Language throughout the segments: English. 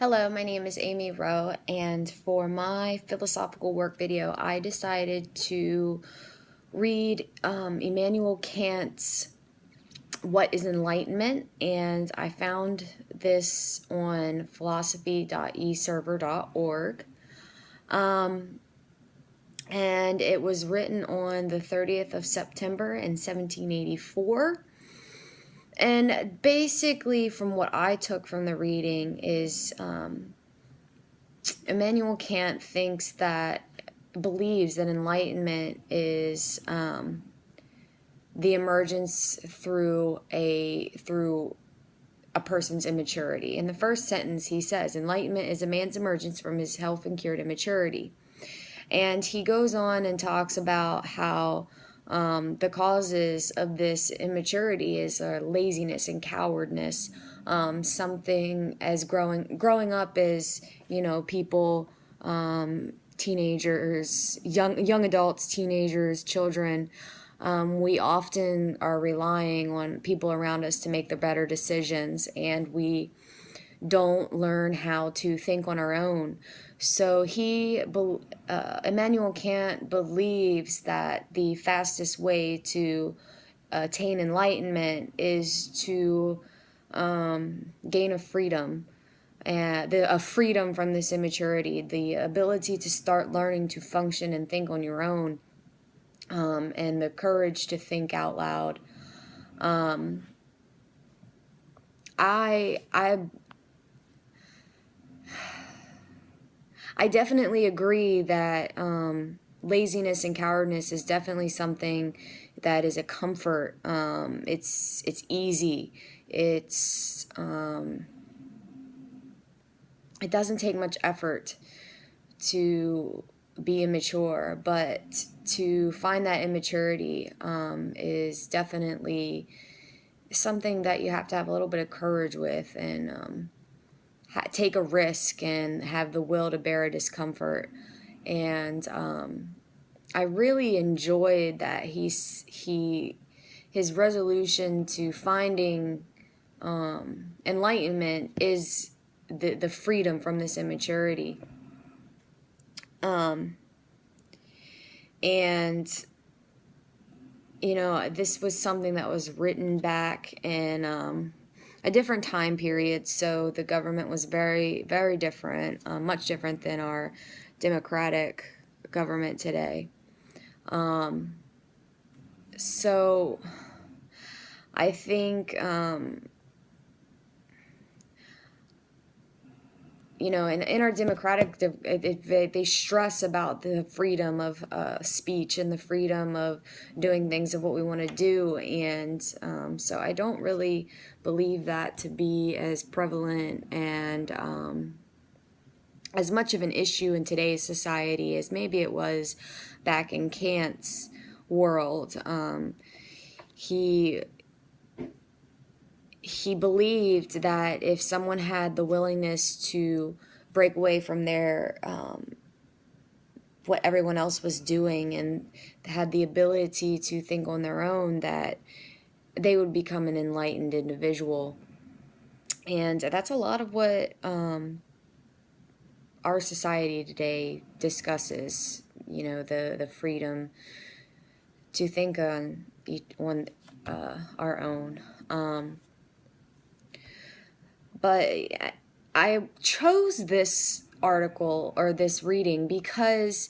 Hello, my name is Amy Rowe, and for my philosophical work video, I decided to read Immanuel Kant's What is Enlightenment, and I found this on philosophy.eserver.org. And it was written on the 30th of September in 1784. And basically, from what I took from the reading, is Immanuel Kant believes that enlightenment is the emergence through a person's immaturity. In the first sentence, he says, "Enlightenment is a man's emergence from his health-incurred immaturity." And he goes on and talks about how the causes of this immaturity is laziness and cowardness. Something as growing up as, people, teenagers, young adults, teenagers, children. We often are relying on people around us to make the better decisions, and we don't learn how to think on our own. So Immanuel Kant believes that the fastest way to attain enlightenment is to gain a freedom, a freedom from this immaturity, the ability to start learning to function and think on your own, and the courage to think out loud. I definitely agree that laziness and cowardness is definitely something that is a comfort. It's easy. It doesn't take much effort to be immature, but to find that immaturity is definitely something that you have to have a little bit of courage with, and take a risk and have the will to bear a discomfort. And I really enjoyed that his resolution to finding enlightenment is the freedom from this immaturity. And this was something that was written back in a different time period, so the government was very, very different, much different than our democratic government today. So I think, in our democratic, they stress about the freedom of speech and the freedom of doing things of what we want to do. And so I don't really believe that to be as prevalent and as much of an issue in today's society as maybe it was back in Kant's world. He believed that if someone had the willingness to break away from their what everyone else was doing and had the ability to think on their own, that they would become an enlightened individual. And that's a lot of what our society today discusses, the freedom to think on our own. But I chose this article or this reading because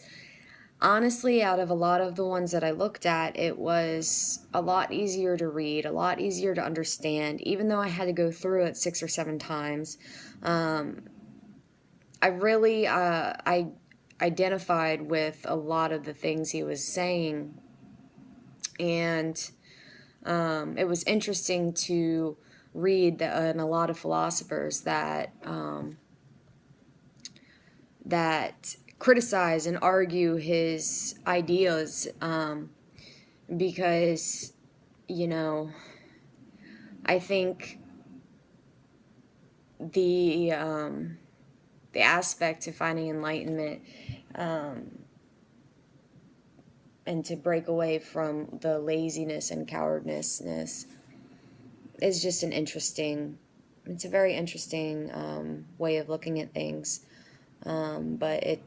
honestly, out of a lot of the ones that I looked at, it was a lot easier to read, a lot easier to understand, even though I had to go through it 6 or 7 times. I really I identified with a lot of the things he was saying, and it was interesting to read and a lot of philosophers that criticize and argue his ideas, because I think the aspect to finding enlightenment and to break away from the laziness and cowardness is just an interesting it's a very interesting way of looking at things. But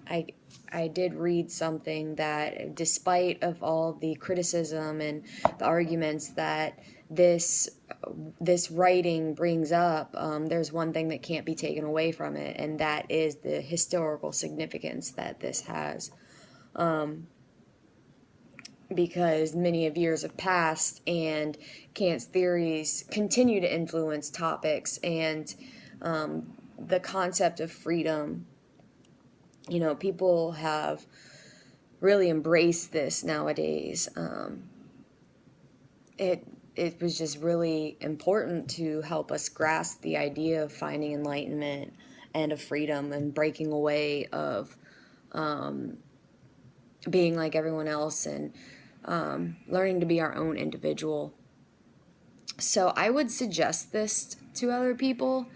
I did read something that, despite of all the criticism and the arguments that this writing brings up, there's one thing that can't be taken away from it, and that is the historical significance that this has. Because many of years have passed, and Kant's theories continue to influence topics, and the concept of freedom. People have really embraced this nowadays. It was just really important to help us grasp the idea of finding enlightenment and of freedom and breaking away of being like everyone else, and learning to be our own individual. So I would suggest this to other people.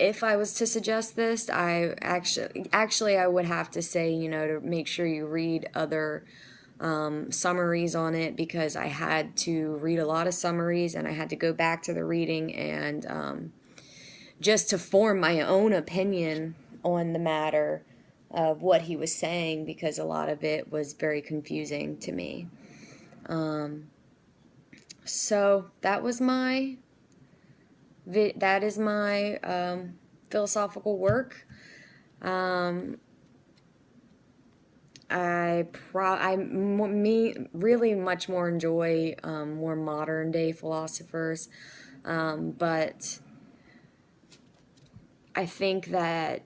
If I was to suggest this, I actually I would have to say, to make sure you read other summaries on it, because I had to read a lot of summaries, and I had to go back to the reading and just to form my own opinion on the matter of what he was saying, because a lot of it was very confusing to me. So that is my philosophical work. I really much more enjoy more modern day philosophers, but I think that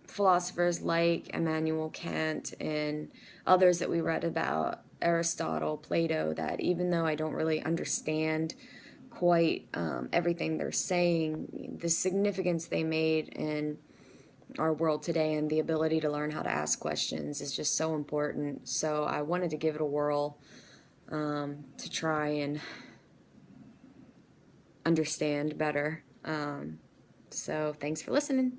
philosophers like Immanuel Kant and others that we read about, Aristotle, Plato, that even though I don't really understand quite everything they're saying, the significance they made in our world today and the ability to learn how to ask questions is just so important. So I wanted to give it a whirl to try and understand better. So thanks for listening.